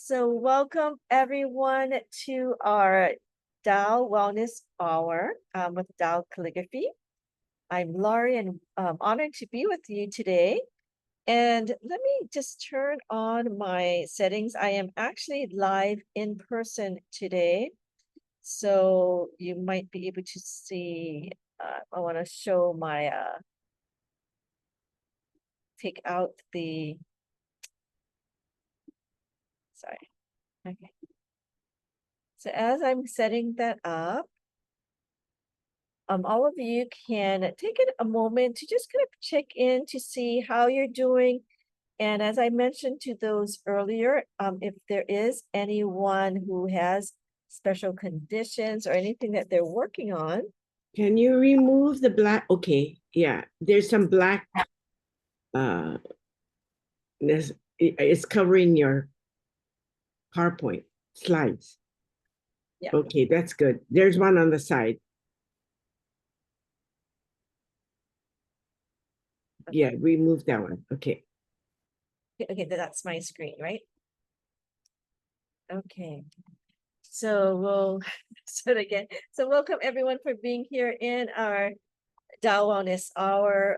So welcome everyone to our Tao Wellness Hour with Tao Calligraphy. I'm Laurie and I'm honored to be with you today. And let me just turn on my settings. I am actually live in person today. So you might be able to see, I want to show my, take out the, sorry. Okay. So as I'm setting that up, all of you can take a moment to just kind of check in to see how you're doing. And as I mentioned to those earlier, if there is anyone who has special conditions or anything that they're working on. Can you remove the black? Okay, yeah, there's some black, it's covering your PowerPoint slides. Yeah. Okay, that's good. There's one on the side. Okay. Yeah, remove that one. Okay. Okay, that's my screen, right? Okay. So we'll start again. So welcome everyone for being here in our Tao Wellness Hour.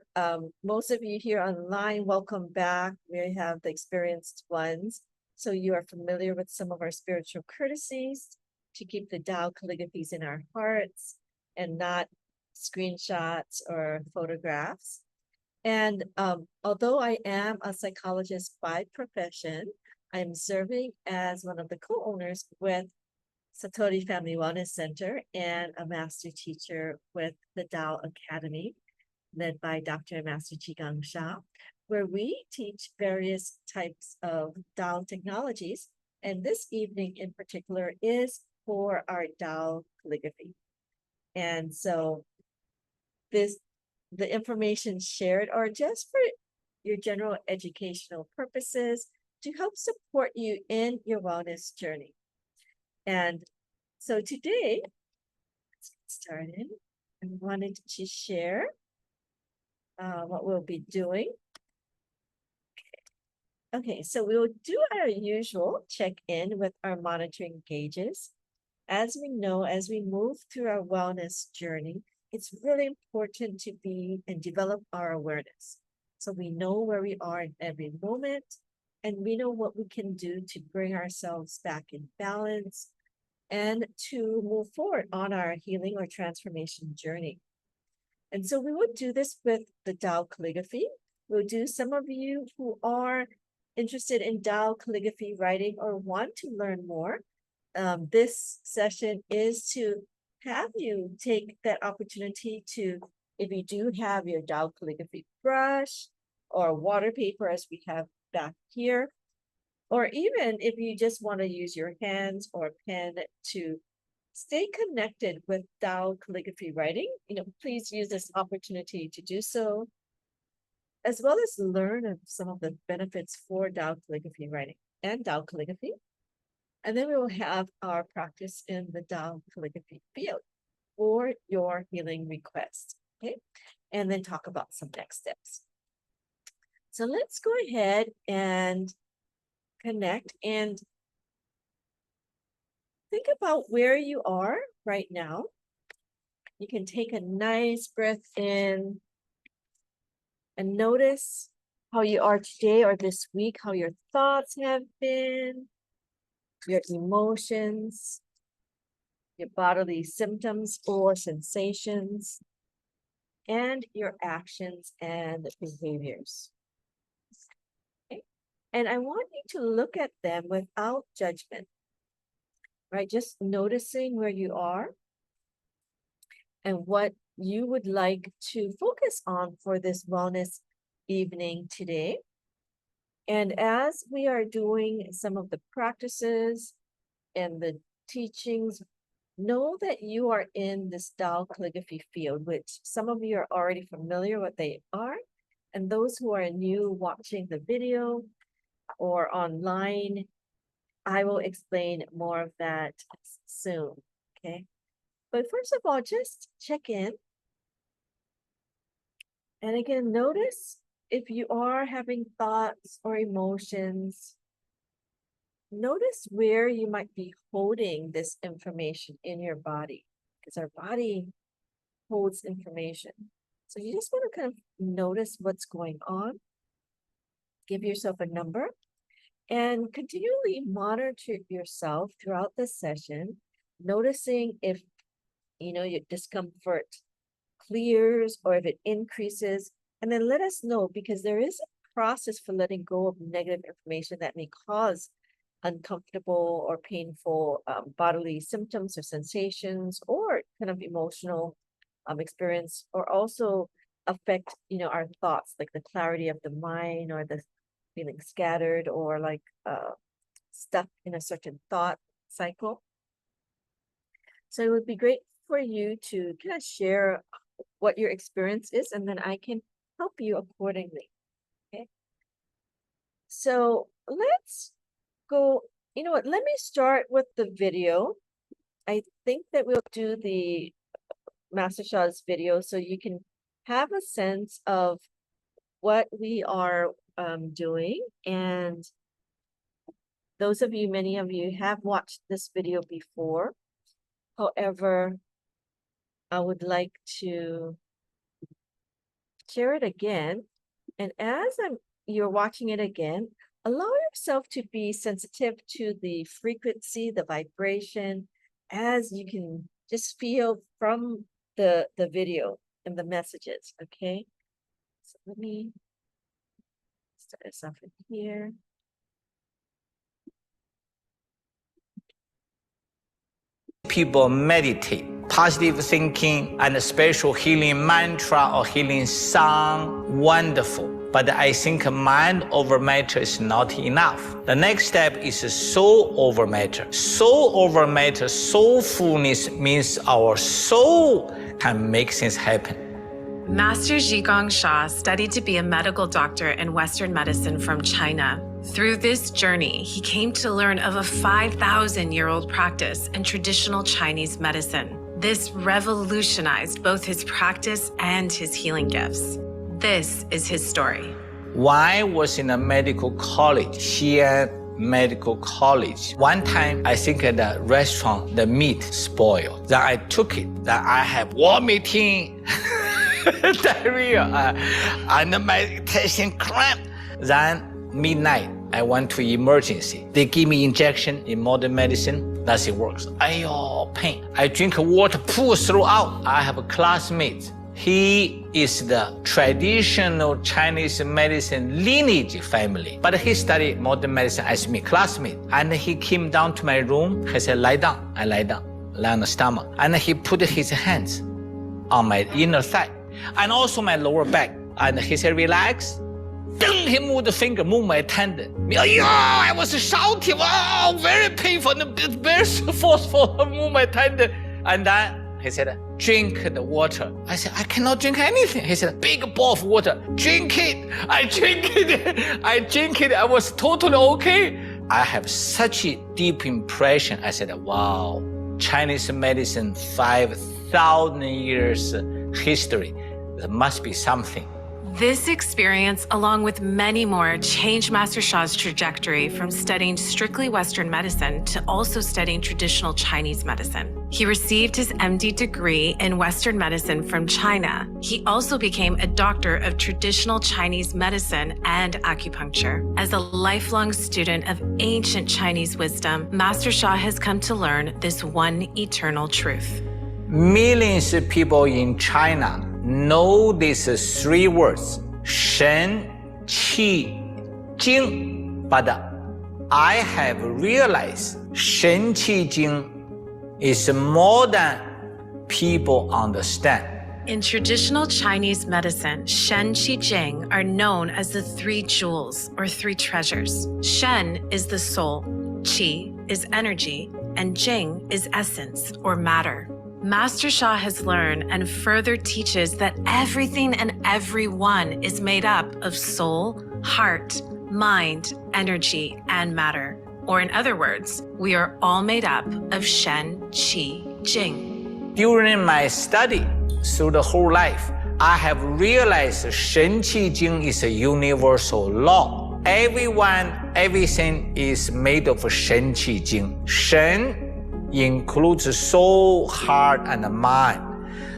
Most of you here online, welcome back. We have the experienced ones. So you are familiar with some of our spiritual courtesies to keep the Tao calligraphies in our hearts and not screenshots or photographs. And although I am a psychologist by profession, I'm serving as one of the co-owners with Satori Family Wellness Center and a master teacher with the Tao Academy, led by Dr. and Master Qigong Sha, where we teach various types of Tao technologies. And this evening in particular is for our Tao calligraphy. And so the information shared are just for your general educational purposes to help support you in your wellness journey. And so today, let's get started. I wanted to share what we'll be doing. Okay, so we'll do our usual check-in with our monitoring gauges. As we know, as we move through our wellness journey, it's really important to be and develop our awareness. So we know where we are in every moment, and we know what we can do to bring ourselves back in balance and to move forward on our healing or transformation journey. And so we would do this with the Tao calligraphy. We'll do some of you who are interested in Tao calligraphy writing or want to learn more. This session is to have you take that opportunity to, if you do have your Tao calligraphy brush or water paper as we have back here, or even if you just want to use your hands or pen to stay connected with Tao calligraphy writing, please use this opportunity to do so, as well as learn of some of the benefits for Tao calligraphy writing and Tao calligraphy. And then we will have our practice in the Tao calligraphy field for your healing request, okay? And then talk about some next steps. So let's go ahead and connect and think about where you are right now. You can take a nice breath in and notice how you are today or this week, how your thoughts have been, your emotions, your bodily symptoms or sensations, and your actions and behaviors. Okay? And I want you to look at them without judgment, right? Just noticing where you are and what you would like to focus on for this wellness evening today. And as we are doing some of the practices and the teachings, know that you are in this Tao calligraphy field, which some of you are already familiar what they are. And those who are new watching the video or online, I will explain more of that soon, okay? But first of all, just check in. And again, notice if you are having thoughts or emotions, notice where you might be holding this information in your body, because our body holds information. So you just want to kind of notice what's going on, give yourself a number, and continually monitor yourself throughout the session, noticing if your discomfort clears or if it increases, and then let us know, because there is a process for letting go of negative information that may cause uncomfortable or painful bodily symptoms or sensations, or kind of emotional experience, or also affect our thoughts, like the clarity of the mind, or the feeling scattered, or like stuck in a certain thought cycle. So it would be great for you to kind of share what your experience is, and then I can help you accordingly. Okay. So let's go, let me start with the video. I think that we'll do the Master Shah's video so you can have a sense of what we are doing. And those of you, many of you have watched this video before. However, I would like to share it again. And as you're watching it again, allow yourself to be sensitive to the frequency, the vibration, as you can just feel from the video and the messages, okay? So let me start us off in here. People meditate, positive thinking, and a special healing mantra or healing song, wonderful. But I think mind over matter is not enough. The next step is soul over matter. Soul over matter, soulfulness means our soul can make things happen. Master Zhigong Sha studied to be a medical doctor in Western medicine from China. Through this journey, he came to learn of a 5,000-year-old practice in traditional Chinese medicine. This revolutionized both his practice and his healing gifts. This is his story. When I was in a medical college, Xi'an Medical College, one time I think at the restaurant, the meat spoiled. Then I took it, then I have vomiting, diarrhea, and my intestine cramp. Then midnight, I went to emergency. They give me injection in modern medicine, nothing works. Ayo, pain. I drink water, pull throughout. I have a classmate. He is the traditional Chinese medicine lineage family, but he studied modern medicine as me, classmate. And he came down to my room. He said, lie down. I lie down, lie on the stomach. And he put his hands on my inner thigh and also my lower back. And he said, relax. He moved the finger, moved my tendon. I was shouting, wow, very painful, and very forceful, move my tendon. And then he said, drink the water. I said, I cannot drink anything. He said, big bowl of water, drink it. I drink it. I drink it. I was totally okay. I have such a deep impression. I said, wow, Chinese medicine, 5,000 years history. There must be something. This experience, along with many more, changed Master Sha's trajectory from studying strictly Western medicine to also studying traditional Chinese medicine. He received his MD degree in Western medicine from China. He also became a doctor of traditional Chinese medicine and acupuncture. As a lifelong student of ancient Chinese wisdom, Master Sha has come to learn this one eternal truth. Millions of people in China know these three words, Shen, Qi, Jing. But I have realized Shen, Qi, Jing is more than people understand. In traditional Chinese medicine, Shen, Qi, Jing are known as the three jewels or three treasures. Shen is the soul, Qi is energy, and Jing is essence or matter. Master Sha has learned and further teaches that everything and everyone is made up of soul, heart, mind, energy, and matter. Or in other words, we are all made up of Shen, Qi, Jing. During my study through the whole life, I have realized Shen, Qi, Jing is a universal law. Everything is made of Shen Qi Jing. Shen includes soul, heart, and mind.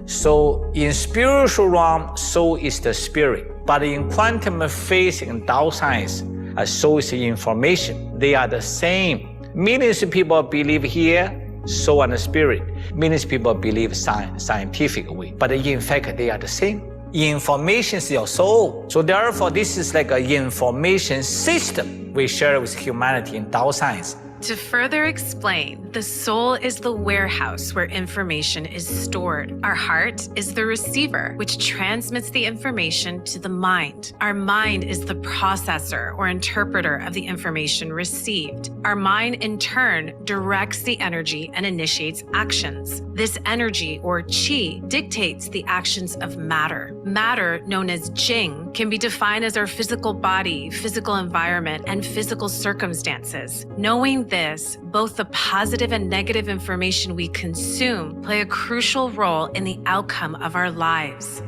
So in spiritual realm, soul is the spirit. But in quantum physics and Tao science, soul is information. They are the same. Millions of people believe here, soul and spirit. Millions of people believe scientific way. But in fact, they are the same. Information is your soul. So therefore, this is like an information system we share with humanity in Tao science. To further explain, the soul is the warehouse where information is stored. Our heart is the receiver, which transmits the information to the mind. Our mind is the processor or interpreter of the information received. Our mind, in turn, directs the energy and initiates actions. This energy, or qi, dictates the actions of matter. Matter, known as jing, can be defined as our physical body, physical environment, and physical circumstances. Knowing this, both the positive and negative information we consume play a crucial role in the outcome of our lives.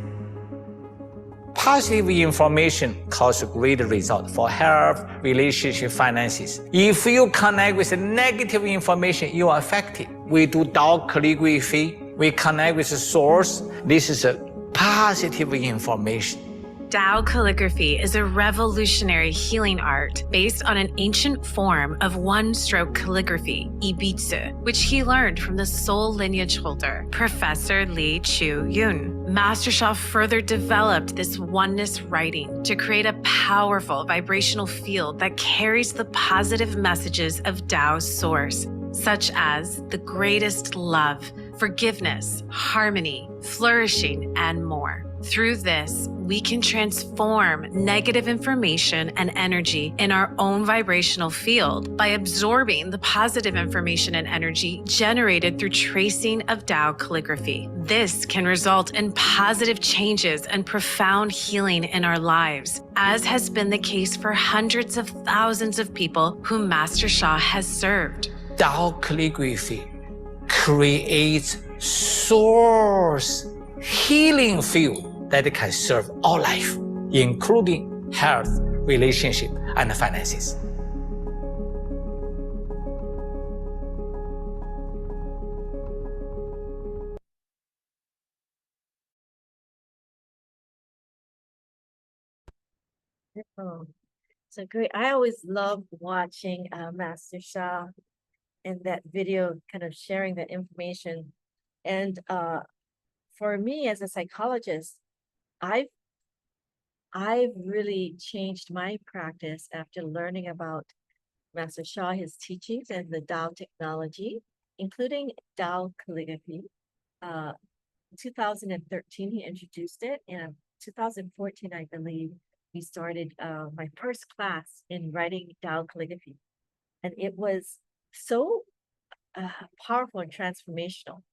Positive information causes great result for health, relationship, finances. If you connect with negative information, you are affected. We do Tao Calligraphy. We connect with the source. This is a positive information. Tao Calligraphy is a revolutionary healing art based on an ancient form of one-stroke calligraphy, ibitsu, which he learned from the soul lineage holder, Professor Lee Chu Yun. Master Sha further developed this oneness writing to create a powerful vibrational field that carries the positive messages of Tao's source, such as the greatest love, forgiveness, harmony, flourishing, and more. Through this, we can transform negative information and energy in our own vibrational field by absorbing the positive information and energy generated through tracing of Tao calligraphy. This can result in positive changes and profound healing in our lives, as has been the case for hundreds of thousands of people whom Master Sha has served. Tao Calligraphy creates source healing field that can serve all life, including health, relationship, and finances. Oh, so great. I always love watching Master Sha and that video, kind of sharing that information. And for me as a psychologist, I've really changed my practice after learning about Master Sha, his teachings, and the Tao technology, including Tao calligraphy. In 2013, he introduced it, and 2014, I believe, we started my first class in writing Tao calligraphy. And it was so powerful and transformational.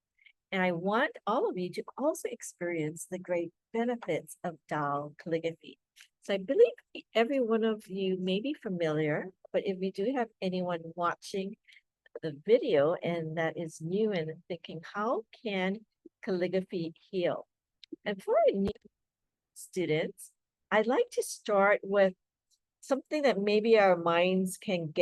And I want all of you to also experience the great benefits of Tao calligraphy. So I believe every one of you may be familiar, but if we do have anyone watching the video and that is new and thinking, how can calligraphy heal? And for new students, I'd like to start with something that maybe our minds can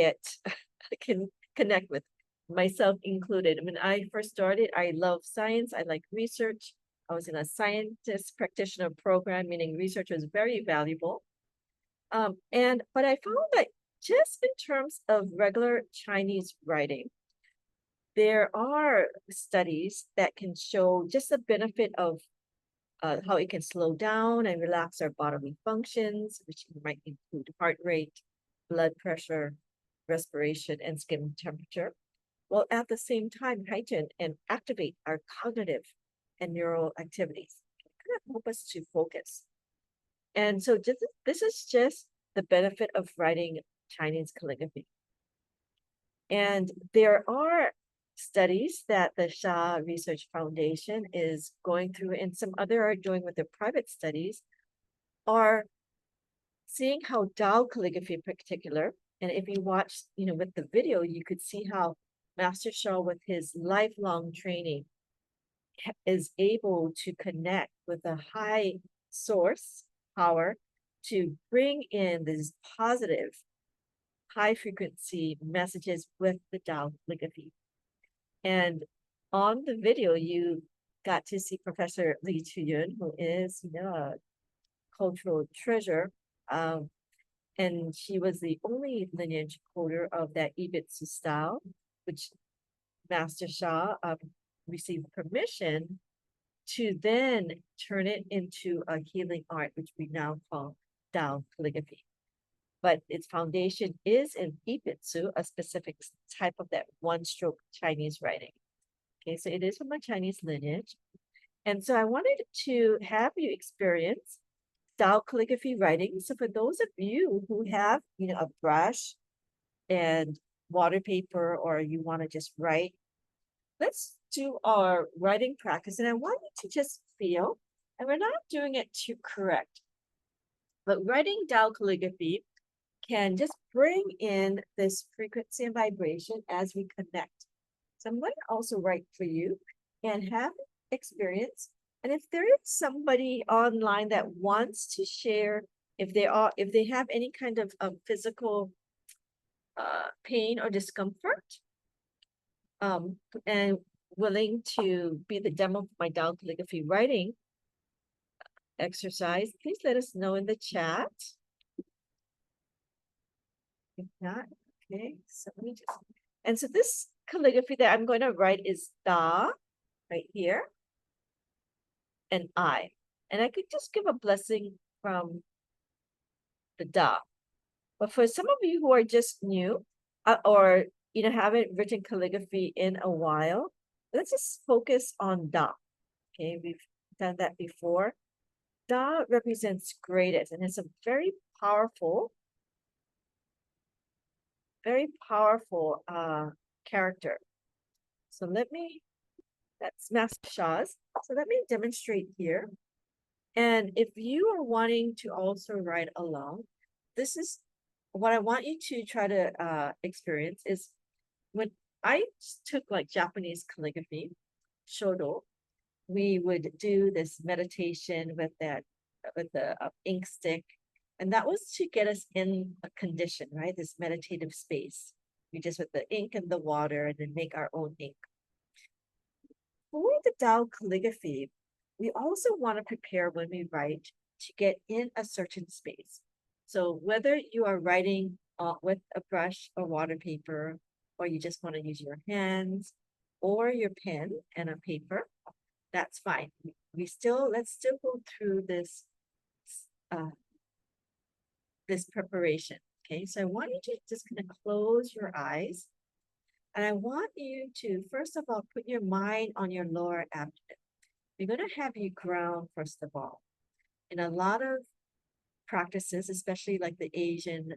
connect with, myself included. When I first started, I love science. I like research. I was in a scientist practitioner program, meaning research was very valuable. But I found that just in terms of regular Chinese writing, there are studies that can show just the benefit of how it can slow down and relax our bodily functions, which might include heart rate, blood pressure, respiration, and skin temperature, while at the same time heighten and activate our cognitive and neural activities. Kind of help us to focus. And so this is just the benefit of writing Chinese calligraphy. And there are studies that the Sha Research Foundation is going through, and some other are doing with their private studies, are seeing how Tao calligraphy in particular, and if you watch, with the video, you could see how Master Sha, with his lifelong training, is able to connect with a high source power to bring in these positive, high frequency messages with the Tao calligraphy. And on the video, you got to see Professor Lee Chuyun, who is, a cultural treasure. And she was the only lineage holder of that Ibitsu style, which Master Sha received permission to then turn it into a healing art, which we now call Tao calligraphy. But its foundation is in Ibitsu, a specific type of that one-stroke Chinese writing. Okay, so it is from a Chinese lineage. And so I wanted to have you experience Tao calligraphy writing. So for those of you who have, a brush and water paper, or you want to just write, let's do our writing practice. And I want you to just feel, and we're not doing it too correct, but writing Tao calligraphy can just bring in this frequency and vibration as we connect. So I'm going to also write for you and have experience. And if there is somebody online that wants to share, if they have any kind of physical pain or discomfort, and willing to be the demo of my Tao calligraphy writing exercise, please let us know in the chat. If not, okay, so let me just, and so this calligraphy that I'm going to write is Da, right here, and I. And I could just give a blessing from the Da. But for some of you who are just new, or haven't written calligraphy in a while, let's just focus on Da. Okay, we've done that before. Da represents greatest, and it's a very powerful character. So that's Master Sha's. So let me demonstrate here. And if you are wanting to also write along, this is what I want you to try to experience is when I took like Japanese calligraphy, shodo, we would do this meditation with the ink stick. And that was to get us in a condition, right? This meditative space. We just with the ink and the water and then make our own ink. For the Tao calligraphy, we also want to prepare when we write to get in a certain space. So whether you are writing with a brush or water paper, or you just want to use your hands or your pen and a paper, that's fine. Let's still go through this this preparation. Okay, so I want you to just kind of close your eyes. And I want you to, first of all, put your mind on your lower abdomen. We're going to have you ground, first of all. In a lot of practices, especially like the Asian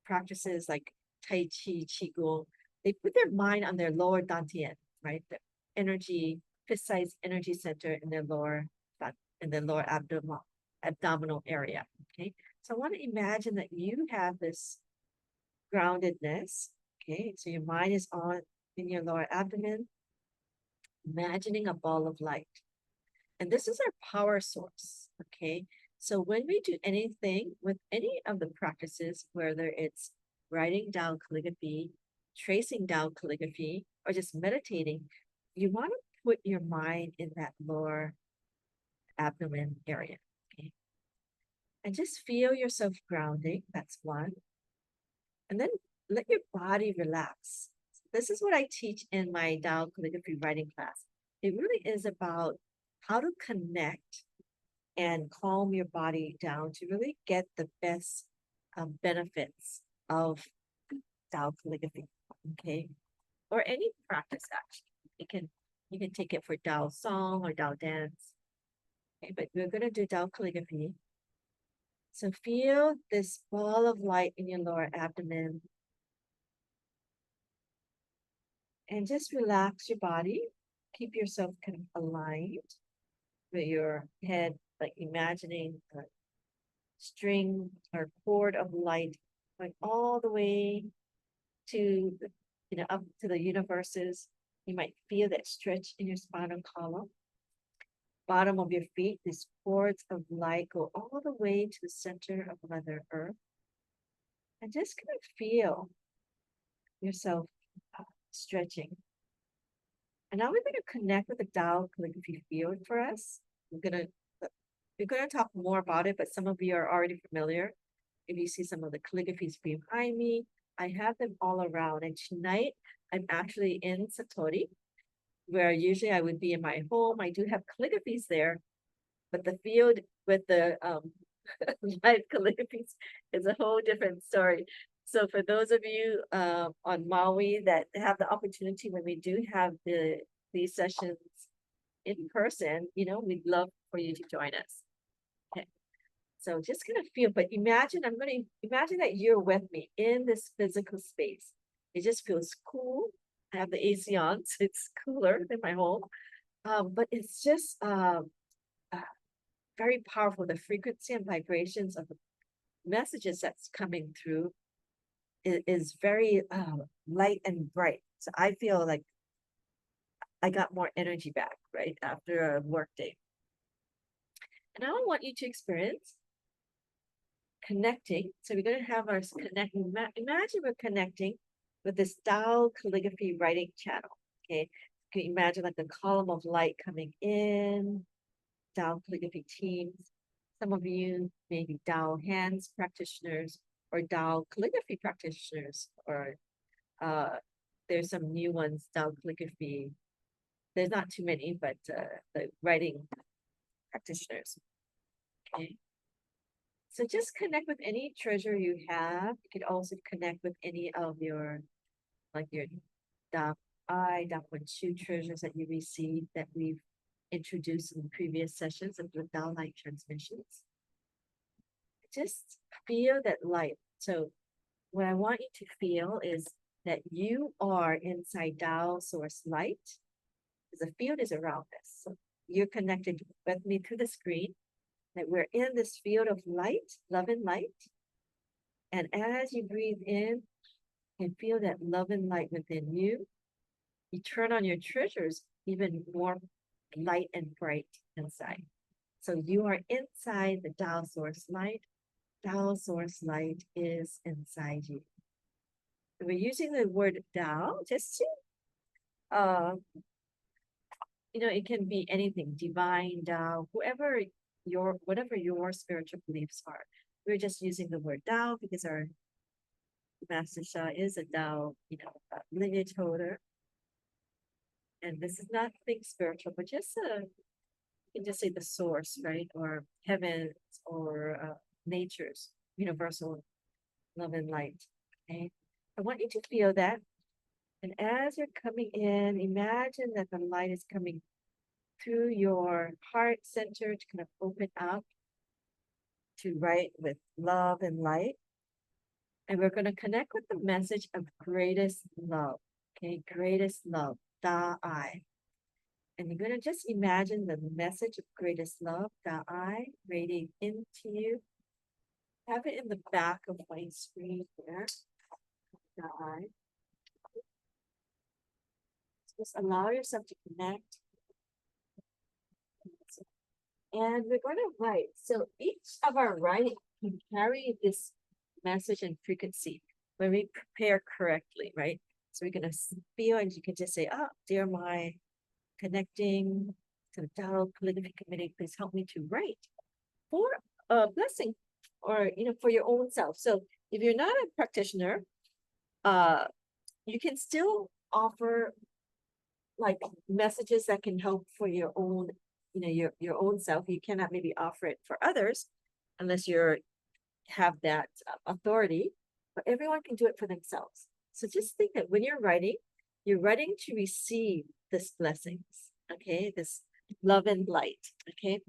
practices like Tai Chi, Qigong, they put their mind on their lower dantian, right? The energy, fist-sized energy center in their lower abdominal area, okay? So I want to imagine that you have this groundedness, okay? So your mind is on in your lower abdomen, imagining a ball of light. And this is our power source, okay? So when we do anything with any of the practices, whether it's writing Tao calligraphy, tracing Tao calligraphy, or just meditating, you want to put your mind in that lower abdomen area, okay? And just feel yourself grounding, that's one. And then let your body relax. This is what I teach in my Tao calligraphy writing class. It really is about how to connect and calm your body down to really get the best benefits of Tao calligraphy, okay? Or any practice, actually. You can take it for Tao song or Tao dance. Okay, but we're gonna do Tao calligraphy. So feel this ball of light in your lower abdomen. And just relax your body. Keep yourself kind of aligned with your head, like imagining a string or cord of light going all the way to up to the universes. You might feel that stretch in your spinal column. bottom of your feet, these cords of light go all the way to the center of Mother Earth. And just kind of feel yourself stretching. And now we're going to connect with the Tao Calligraphy field for us. We're going to talk more about it, but some of you are already familiar. If you see some of the calligraphies behind me, I have them all around. And tonight, I'm actually in Satori, where usually I would be in my home. I do have calligraphies there, but the field with the live calligraphies is a whole different story. So for those of you on Maui that have the opportunity when we do have these sessions in person, you know, we'd love for you to join us. Okay. So just kind of feel, but imagine, I'm going to imagine that you're with me in this physical space. It just feels cool. I have the AC on, so it's cooler than my home. But it's just very powerful. The frequency and vibrations of the messages that's coming through is very light and bright. So I feel like I got more energy back, right, after a work day. And I want you to experience connecting. So we're going to have our connecting. Imagine we're connecting with this Tao Calligraphy writing channel. Okay, you can imagine like the column of light coming in, Tao Calligraphy teams. Some of you may be Tao hands practitioners or Tao Calligraphy practitioners, or there's some new ones, Tao Calligraphy. There's not too many, but the writing practitioners. Okay. So just connect with any treasure you have. You could also connect with any of your, like your Tao Chu treasures that you received that we've introduced in previous sessions of the Tao light transmissions. Just feel that light. So what I want you to feel is that you are inside Tao source light. The field is around us. So you're connected with me through the screen, that we're in this field of light, love and light. And as you breathe in and feel that love and light within you, you turn on your treasures even more light and bright inside. So you are inside the Tao source light. Tao source light is inside you. We're using the word Tao just to, you know, it can be anything, divine, Tao, whatever your spiritual beliefs are. We're just using the word Tao because our Master Sha is a Tao, you know, lineage holder. And this is not thing spiritual, but just you can just say the source, right? Or heavens, or nature's universal love and light. Okay. I want you to feel that. And as you're coming in, imagine that the light is coming through your heart center to kind of open up to write with love and light. And we're going to connect with the message of greatest love. Okay, greatest love, Ta'ai. And you're going to just imagine the message of greatest love, Ta'ai, radiating into you. Have it in the back of my screen here, Ta'ai. Just allow yourself to connect. And we're going to write. So each of our writing can carry this message and frequency when we prepare correctly, right? So we're going to feel, and you can just say, oh, dear my connecting to the Tao Calligraphy Committee, please help me to write for a blessing, or, you know, for your own self. So if you're not a practitioner, you can still offer like messages that can help for your own, you know, your own self. You cannot maybe offer it for others unless you're have that authority, but everyone can do it for themselves. So just think that when you're writing to receive this blessings, okay, this love and light, okay?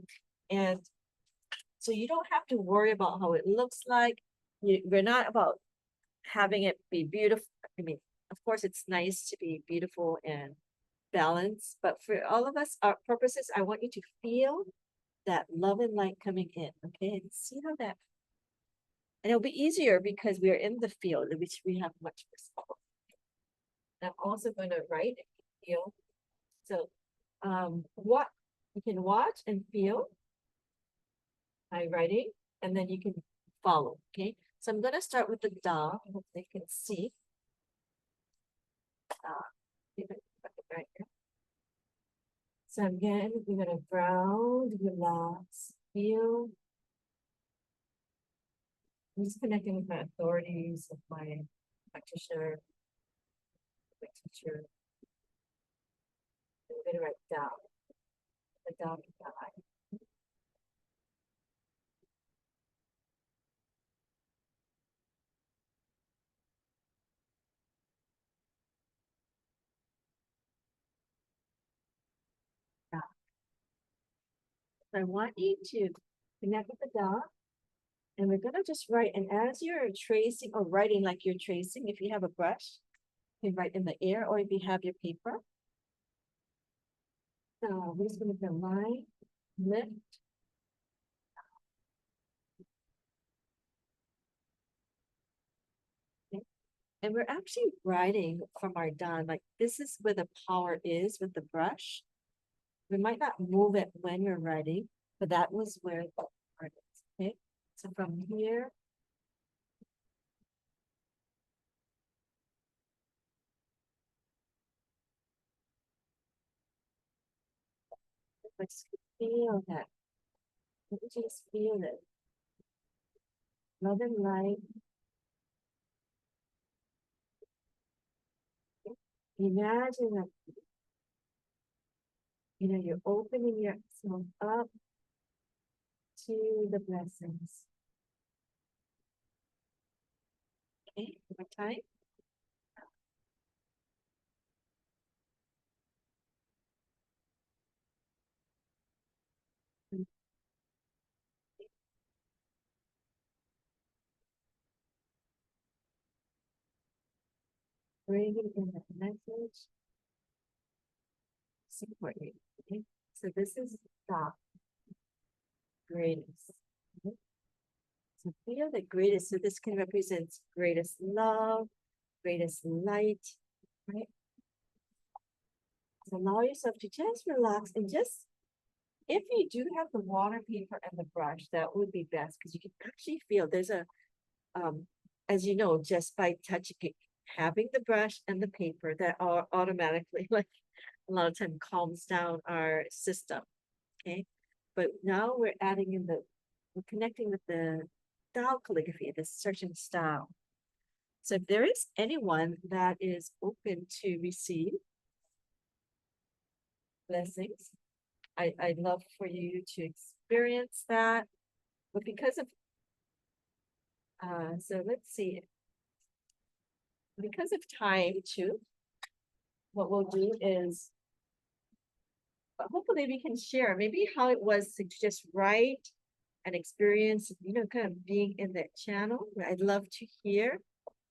And so you don't have to worry about how it looks like. We're not about having it be beautiful. I mean, of course, it's nice to be beautiful and balanced, but for all of us, our purposes, I want you to feel that love and light coming in, okay? And see how that, and it'll be easier because we're in the field, which we have much more. I'm also going to write, feel. So what You can watch and feel my writing, and then you can follow, okay? So I'm gonna start with the Da. I hope they can see. Right here. So again, we're gonna ground, relax, feel. I'm just connecting with my authorities, with my practitioner, my teacher. I'm gonna write down the down guide. So I want you to connect with the dog, and we're gonna just write. And as you're tracing or writing like you're tracing, if you have a brush, you can write in the air, or if you have your paper. So we're just gonna do line, lift. Okay. And we're actually writing from our done. Like this is where the power is with the brush. We might not move it when you're writing, but that was where the part is. Okay. So from here, let's feel that. Let me just feel it. Love and light. Imagine that, you're opening yourself up to the blessings. Okay, one more time. Bringing in that message. Support you. Okay, so this is the greatest. Okay? So feel the greatest. So this can represent greatest love, greatest light, right? So allow yourself to just relax and just, if you do have the water paper and the brush, that would be best because you can actually feel there's a, as you know, just by touching it, having the brush and the paper, that are automatically, like a lot of time, calms down our system. Okay, but now we're adding in we're connecting with the Tao calligraphy, the searching style. So if there is anyone that is open to receive blessings, I'd love for you to experience that. But because of, so let's see, because of time too, what we'll do is, hopefully we can share maybe how it was to just write and experience, kind of being in that channel. I'd love to hear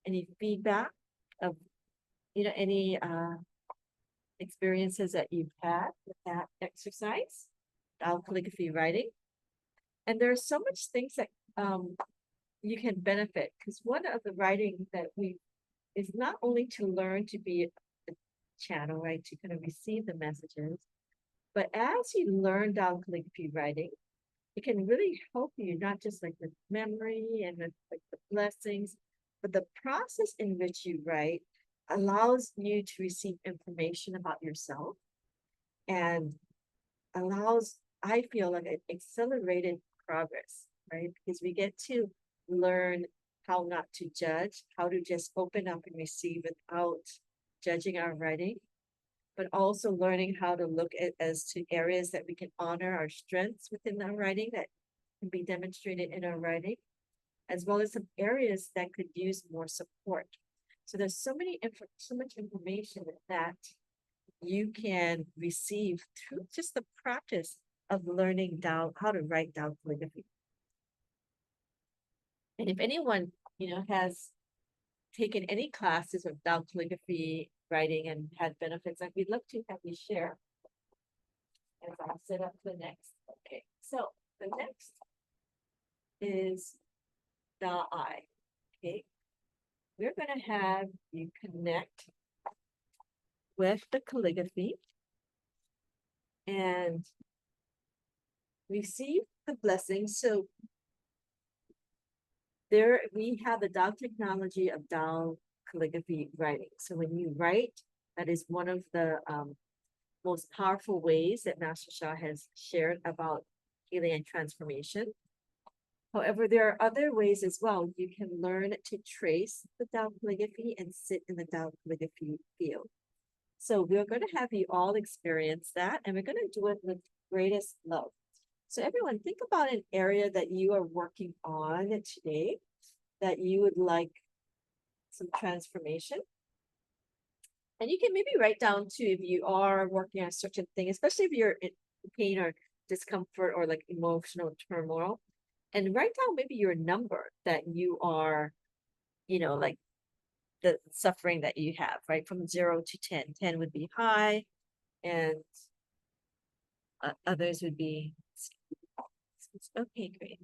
any feedback of, any experiences that you've had with that exercise, Tao calligraphy writing. And there are so much things that you can benefit, because one of the writing that we is not only to learn to be a channel, right, to kind of receive the messages, but as you learn Tao calligraphy writing, it can really help you, not just like with memory and with like the blessings, but the process in which you write allows you to receive information about yourself and allows, I feel like, an accelerated progress, right? Because we get to learn how not to judge, how to just open up and receive without judging our writing, but also learning how to look at as to areas that we can honor our strengths within our writing that can be demonstrated in our writing, as well as some areas that could use more support. So there's so much information that you can receive through just the practice of learning Tao, how to write Tao calligraphy. And if anyone, has taken any classes of Tao calligraphy writing and had benefits, we'd love to have you share. As I'll set up the next. Okay, so the next is Da I. Okay, we're going to have you connect with the calligraphy, and receive the blessing. So there we have the Tao technology of Tao calligraphy writing. So when you write, that is one of the most powerful ways that Master Sha has shared about healing and transformation. However, there are other ways as well. You can learn to trace the Tao calligraphy and sit in the Tao calligraphy field. So we're going to have you all experience that, and we're going to do it with greatest love. So everyone, think about an area that you are working on today that you would like some transformation. And you can maybe write down too if you are working on a certain thing, especially if you're in pain or discomfort or like emotional turmoil. And write down maybe your number that you are, like the suffering that you have, right? From 0 to 10. 10 would be high, and others would be, okay, great.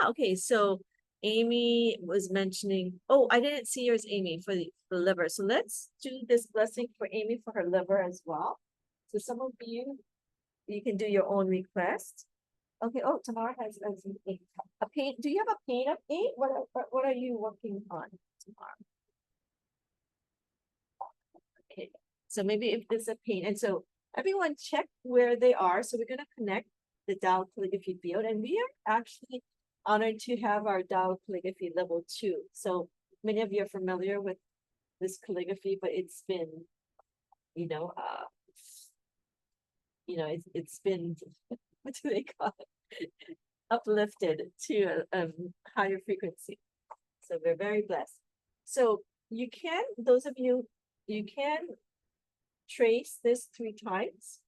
Okay, so Amy was mentioning, oh, I didn't see yours, Amy, for the liver. So let's do this blessing for Amy for her liver as well. So some of you can do your own request. Okay, oh, Tamara has a paint. Do you have a paint update? What are you working on, Tamara? Okay, so maybe if there's a paint, and so everyone check where they are. So we're gonna connect the Tao calligraphy field, and we are actually honored to have our Tao calligraphy level 2. So many of you are familiar with this calligraphy, but it's been, it's been, what do they call it? Uplifted to a higher frequency. So we're very blessed. So those of you, you can trace this 3 times.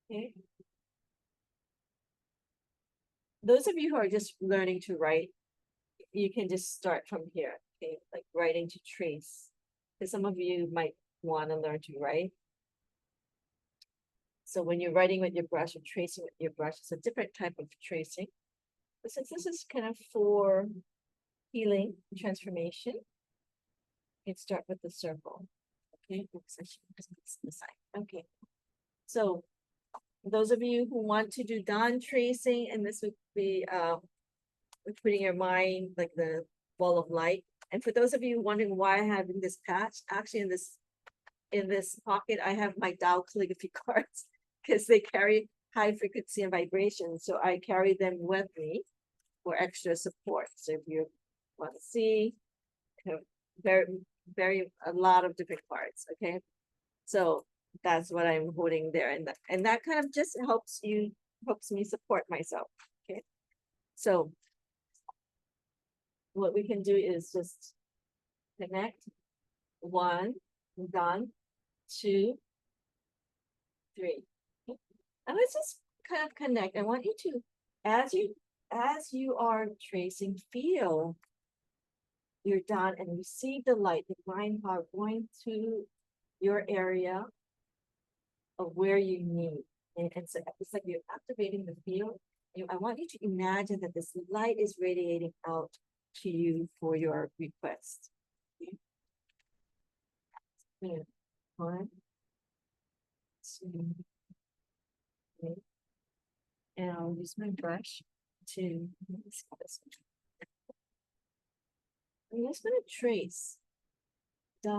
Okay. Those of you who are just learning to write, you can just start from here, okay? Like writing to trace. Because some of you might want to learn to write. So when you're writing with your brush or tracing with your brush, it's a different type of tracing. But since this is kind of for healing, transformation, you can start with the circle. Okay, okay. So those of you who want to do dawn tracing, and this would be putting your mind like the ball of light. And for those of you wondering why I have in this patch, actually in this pocket, I have my Tao calligraphy cards because they carry high frequency and vibration. So I carry them with me for extra support. So if you want to see, a lot of different cards. Okay, so that's what I'm holding there, and that kind of just helps me support myself. Okay, so what we can do is just connect 1, done, 2, 3, okay. And let's just kind of connect. I want you to, as you are tracing, feel you're done and receive the light, the divine power going to your area of where you need. And so it's like you're activating the field. I want you to imagine that this light is radiating out to you for your request. Okay. 1, 2, 3. And I'll use my brush to, let's see this one. I'm just going to trace down,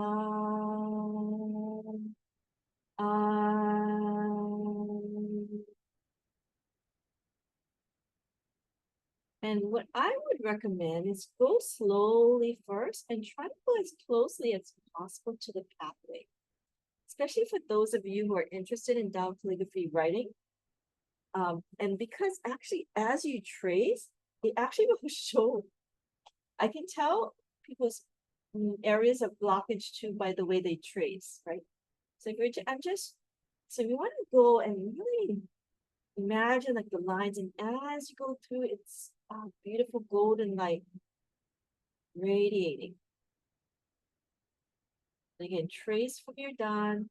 and what I would recommend is go slowly first and try to go as closely as possible to the pathway, especially for those of you who are interested in Tao calligraphy writing. And because actually, as you trace, it actually will show. I can tell people's areas of blockage too by the way they trace, right? So if so we want to go and really imagine like the lines, and as you go through, it's beautiful golden light radiating. Again, trace when you're done.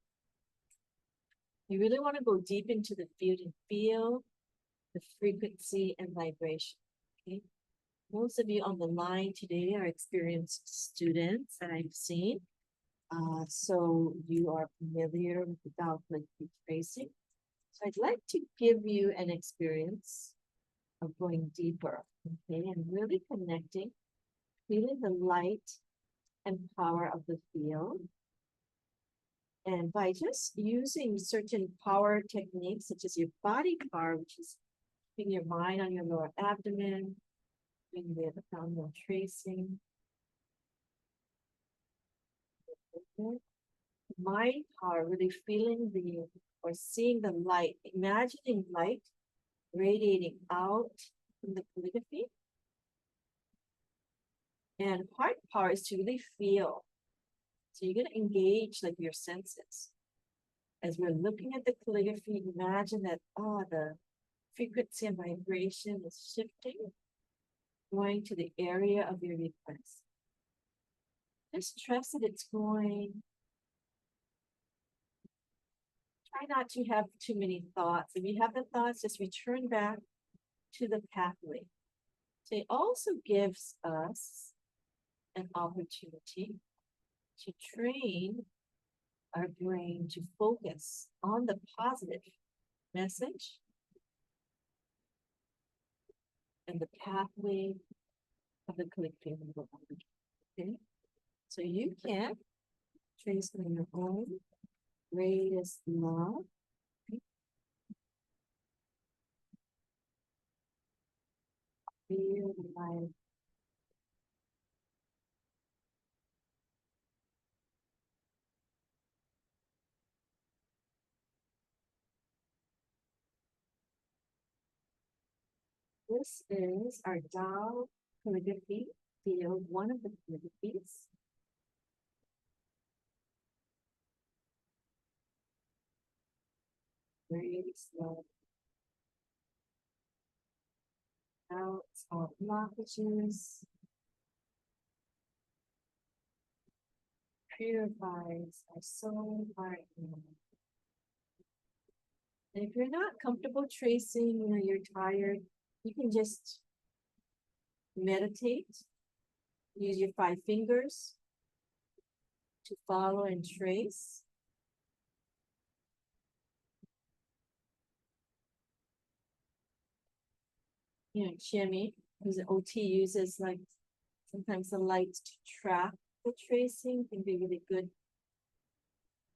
You really want to go deep into the field and feel the frequency and vibration. Okay. Most of you on the line today are experienced students that I've seen. So you are familiar with the Tao calligraphy tracing. So I'd like to give you an experience of going deeper, okay, and really connecting, feeling the light and power of the field. And by just using certain power techniques, such as your body power, which is keeping your mind on your lower abdomen, doing the abdominal tracing. Okay. Mind power, really feeling or seeing the light, imagining light radiating out from the calligraphy. And heart power is to really feel. So you're going to engage like your senses. As we're looking at the calligraphy, imagine that, the frequency and vibration is shifting, going to the area of your request. Just trust that it's going. Try not to have too many thoughts. If you have the thoughts, just return back to the pathway. So it also gives us an opportunity to train our brain to focus on the positive message and the pathway of the calligraphy. Okay, so you can trace on your own greatest love. Okay. Feel the light. This is our Tao Calligraphy field, one of the calligraphies. Very slow. Out all blockages. Purifies our soul, heart, and mind. And if you're not comfortable tracing, you're tired, you can just meditate. Use your 5 fingers to follow and trace. Shimmy, who's an OT, uses like sometimes the lights to track the tracing, can be really good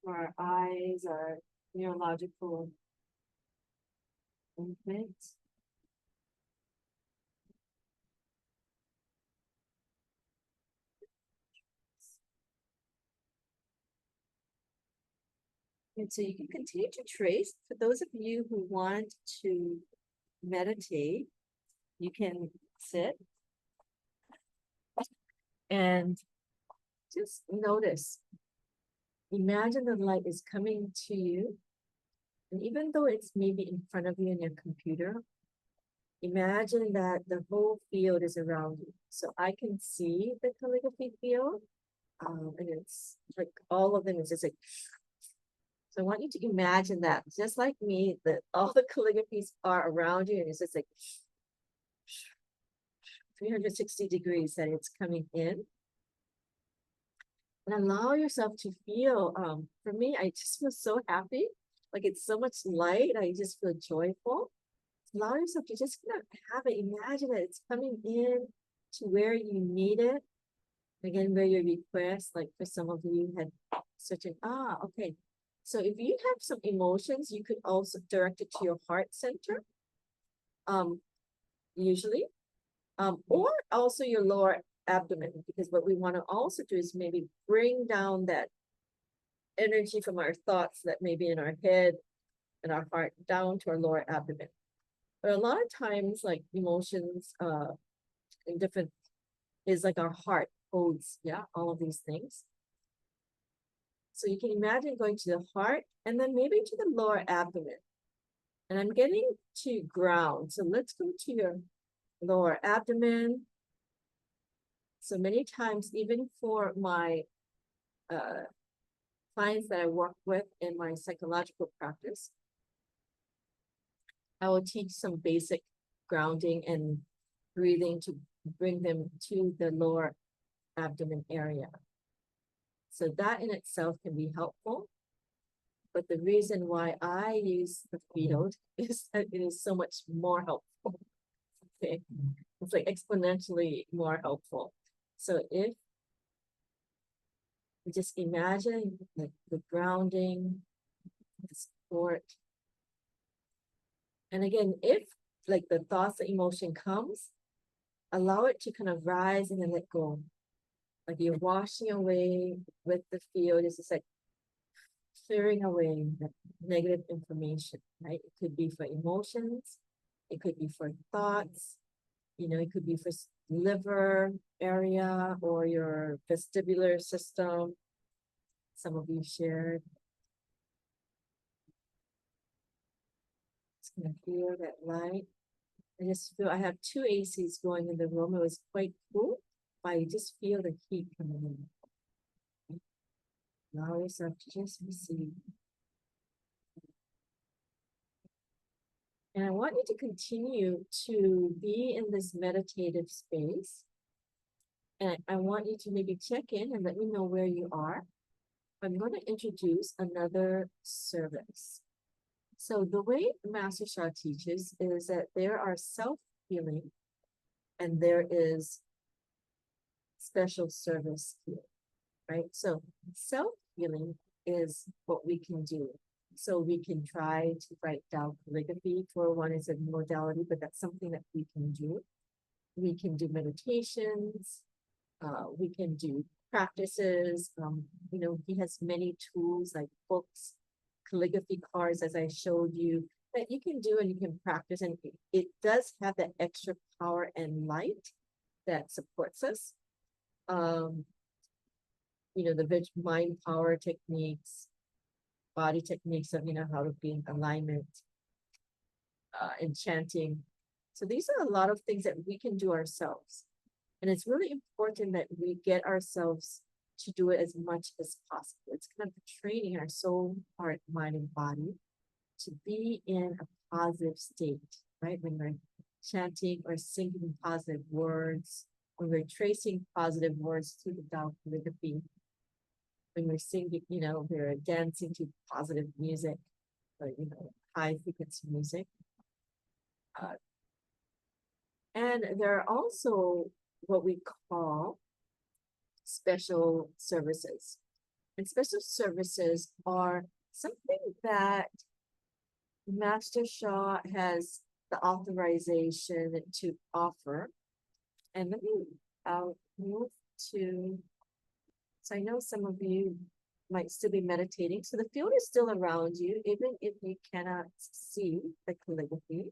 for our eyes, our neurological movement. And so you can continue to trace. For those of you who want to meditate, you can sit and just notice. Imagine the light is coming to you. And even though it's maybe in front of you in your computer, imagine that the whole field is around you. So I can see the calligraphy field, and it's like all of them is just like. So I want you to imagine that, just like me, that all the calligraphies are around you, and it's just like 360 degrees that it's coming in. And allow yourself to feel, for me, I just feel so happy. Like it's so much light, I just feel joyful. Allow yourself to just kind of have it, imagine that it's coming in to where you need it. Again, where your request, like for some of you had certain, okay. So if you have some emotions, you could also direct it to your heart center, usually, or also your lower abdomen, because what we want to also do is maybe bring down that energy from our thoughts that may be in our head and our heart down to our lower abdomen. But a lot of times, like emotions, in different, is like our heart holds, all of these things. So you can imagine going to the heart and then maybe to the lower abdomen. And I'm getting to ground. So let's go to your lower abdomen. So many times, even for my clients that I work with in my psychological practice, I will teach some basic grounding and breathing to bring them to the lower abdomen area. So that in itself can be helpful. But the reason why I use the field is that it is so much more helpful. Okay, it's like exponentially more helpful. So if you just imagine like the grounding, the support, and again, if like the thoughts, the emotion comes, allow it to kind of rise and then let go. Like you're washing away with the field. It's just like clearing away the negative information, right? It could be for emotions, it could be for thoughts, it could be for liver area or your vestibular system. Some of you shared. Just gonna feel that light. I just feel I have 2 ACs going in the room. It was quite cool, but I just feel the heat coming in. Allow yourself to just receive. And I want you to continue to be in this meditative space. And I want you to maybe check in and let me know where you are. I'm going to introduce another service. So the way Master Sha teaches is that there are self-healing and there is special service here, right? So self-healing is what we can do. So we can try to write Tao calligraphy. 401 is a modality, but that's something that we can do. We can do meditations. We can do practices. He has many tools like books, calligraphy cards, as I showed you, that you can do and you can practice. And it does have that extra power and light that supports us. The mind power techniques, body techniques of, how to be in alignment, enchanting. So these are a lot of things that we can do ourselves. And it's really important that we get ourselves to do it as much as possible. It's kind of training our soul, heart, mind, and body to be in a positive state, right? When we're chanting or singing positive words, when we're tracing positive words through the Tao calligraphy, when we're singing, we're dancing to positive music, or, high frequency music. And there are also what we call special services. And special services are something that Master Sha has the authorization to offer. And I'll move to, so I know some of you might still be meditating. So the field is still around you, even if you cannot see the calligraphy,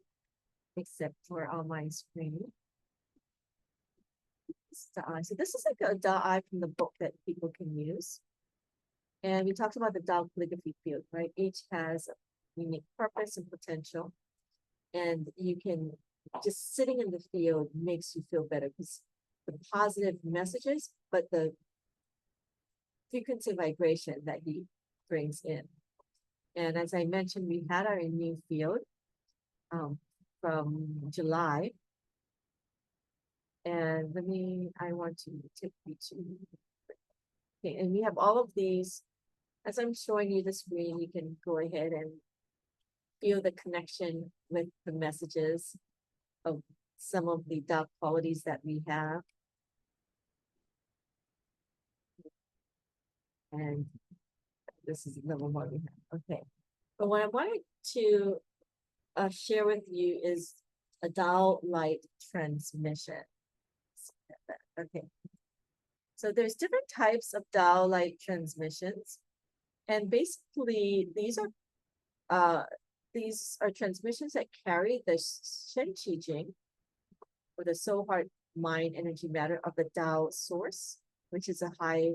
except for on my screen. So this is like a Da'ai from the book that people can use. And we talked about the Tao calligraphy field, right? Each has a unique purpose and potential. And you can, just sitting in the field makes you feel better because the positive messages, but the frequency vibration that he brings in. And as I mentioned, we had our new field from July. And I want to take you to, okay, and we have all of these. As I'm showing you the screen, you can go ahead and feel the connection with the messages of some of the Tao qualities that we have. And this is level 1 we have, okay. But what I wanted to share with you is a Tao light transmission. Okay, so there's different types of Tao light transmissions, and basically these are transmissions that carry the Shen Qi Jing, or the soul, heart, mind, energy, matter of the Tao source, which is a high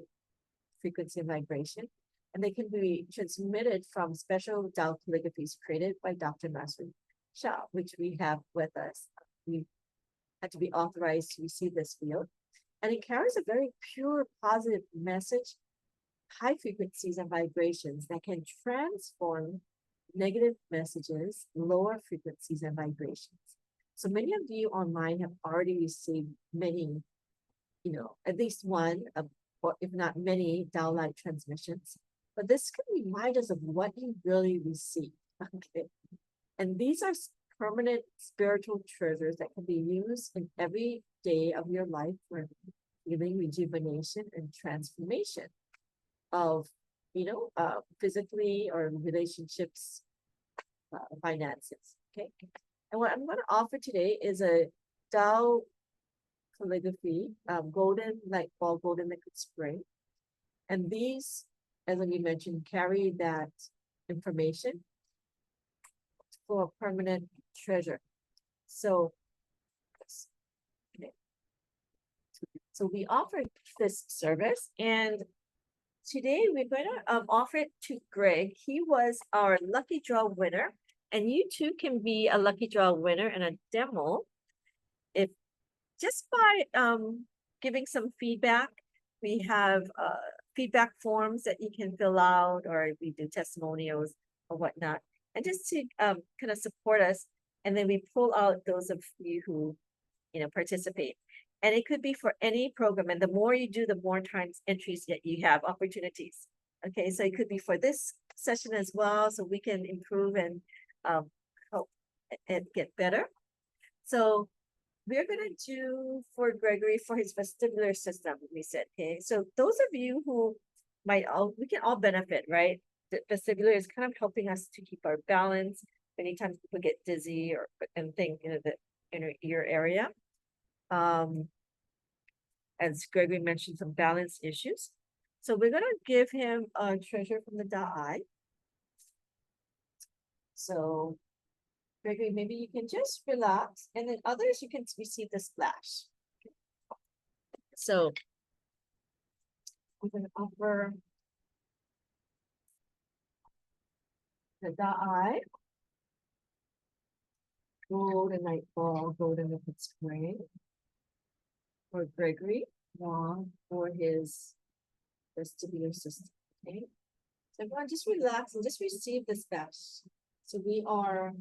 frequency vibration, and they can be transmitted from special Tao calligraphies created by Dr. Master Sha, which we have with us. We had to be authorized to receive this field. And it carries a very pure, positive message, high frequencies and vibrations that can transform negative messages, lower frequencies and vibrations. So many of you online have already received many, at least one, or if not many, Tao light transmissions. but this can remind us of what you really received. Okay. And these are permanent spiritual treasures that can be used in every day of your life for healing, rejuvenation, and transformation of, physically or relationships, finances. Okay. And what I'm going to offer today is a Tao Calligraphy, golden light ball, golden liquid spray. And these, as we mentioned, carry that information for a permanent treasure. So, okay. So we offer this service, and today we're going to offer it to Greg. He was our lucky draw winner, and you too can be a lucky draw winner and a demo if just by giving some feedback. We have feedback forms that you can fill out, or we do testimonials or whatnot, and just to kind of support us. And then we pull out those of you who participate. And it could be for any program. And the more you do, the more times entries that you have, opportunities. Okay, so it could be for this session as well, so we can improve and help and get better. So we're going to do for Gregory for his vestibular system, we said. Okay, so those of you who we can all benefit, right? The vestibular is kind of helping us to keep our balance. Many times people get dizzy and think the inner ear area. As Gregory mentioned, some balance issues. So we're going to give him a treasure from the Da'ai. So Gregory, maybe you can just relax, and then others, you can receive the splash. So I'm going to offer the Da'ai, golden light ball, golden liquid spray for Gregory Wong for his vestibular system. Okay, so everyone just relax and just receive the splash. So we are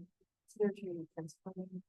spiritually transforming.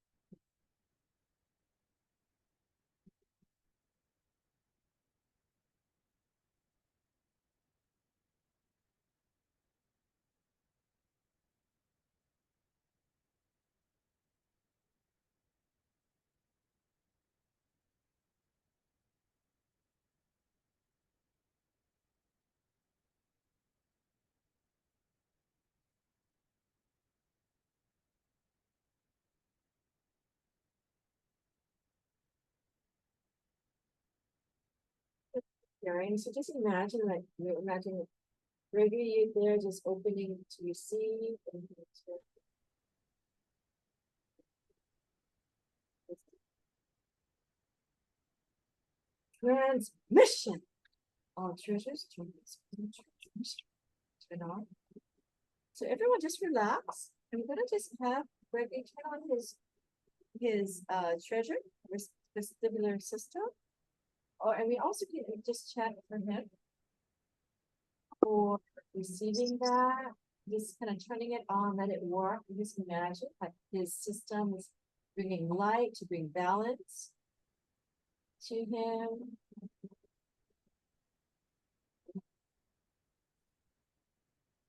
Right? So just imagine, like, imagine Gregory there just opening to receive and transmission. All treasures, turn on. So everyone just relax. I'm gonna just have Gregory turn on his treasure vestibular system. And we also can just check for him for receiving that, just kind of turning it on, let it work. Just imagine like his system is bringing light to bring balance to him.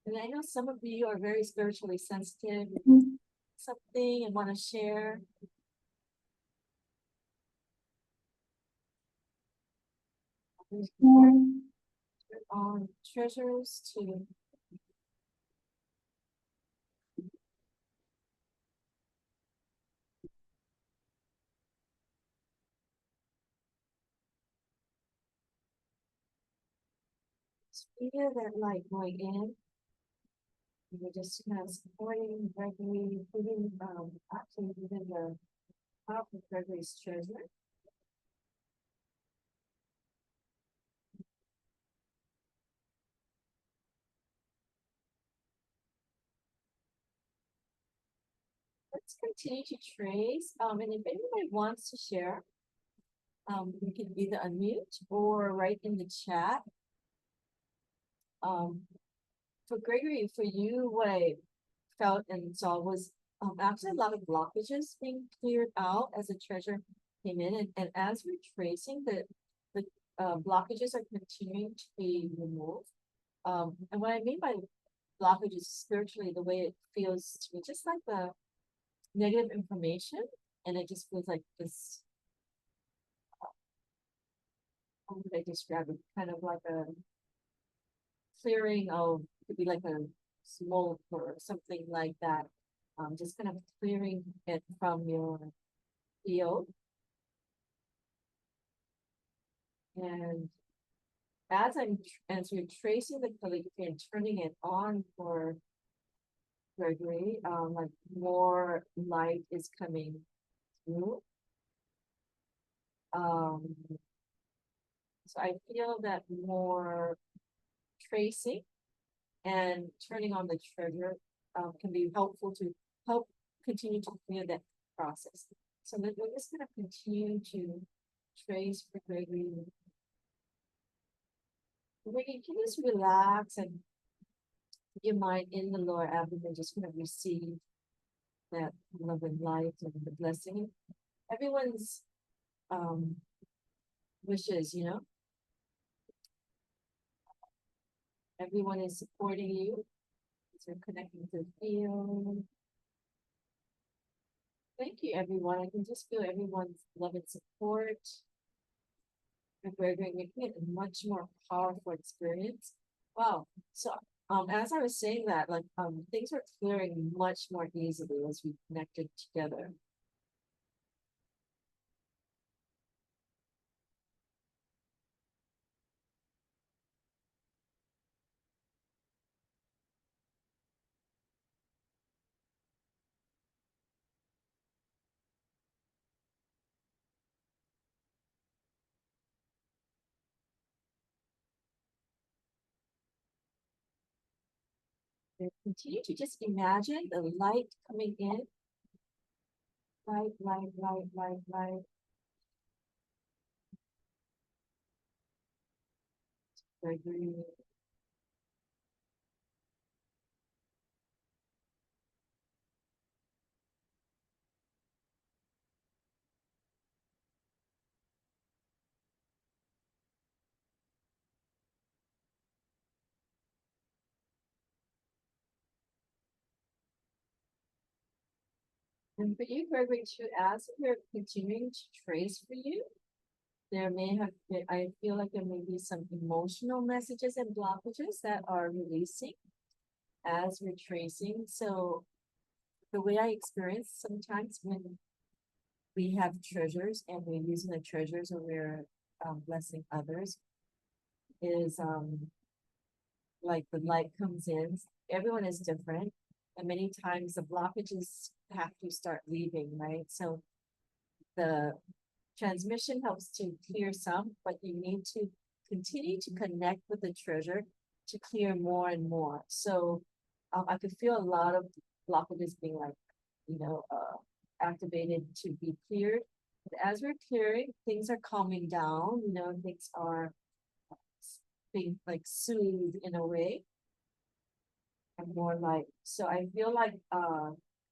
And I know some of you are very spiritually sensitive, something and want to share. On treasures to feel that light going in. We're just kind of supporting Gregory, putting actually within the top of Gregory's treasure. Let's continue to trace. And if anybody wants to share, you can either unmute or write in the chat. For Gregory, for you, what I felt and saw was actually a lot of blockages being cleared out as the treasure came in, and as we're tracing, the blockages are continuing to be removed. And what I mean by blockage is spiritually the way it feels to me, just like the negative information, and it just feels like this. How would I describe it? Kind of like a clearing of, could be like a smoke or something like that. Just kind of clearing it from your field. And as you're tracing the calligraphy and turning it on for Gregory, like more light is coming through. So I feel that more tracing and turning on the treasure can be helpful to help continue to clear that process. So we're just going to continue to trace for Gregory. Gregory, can you just relax and put your mind in the lower abdomen, just kind of receive that love and light and the blessing. Everyone's wishes, you know. Everyone is supporting you. You're connecting to the field. Thank you, everyone. I can just feel everyone's love and support. And we're making it a much more powerful experience. Wow. So as I was saying that, like things are clearing much more easily as we connected together. Continue to just imagine the light coming in. Light, light, light, light, light. Gregory. And for you, Gregory, to as we're continuing to trace for you, there may have been, I feel like there may be some emotional messages and blockages that are releasing as we're tracing. So the way I experience sometimes when we have treasures and we're using the treasures and we're blessing others is like the light comes in. Everyone is different. And many times the blockages have to start leaving, right? So the transmission helps to clear some, but you need to continue to connect with the treasure to clear more and more. So I could feel a lot of blockages being like, you know, activated to be cleared. But as we're clearing, things are calming down, you know, things are being like soothed in a way. And more like, so I feel like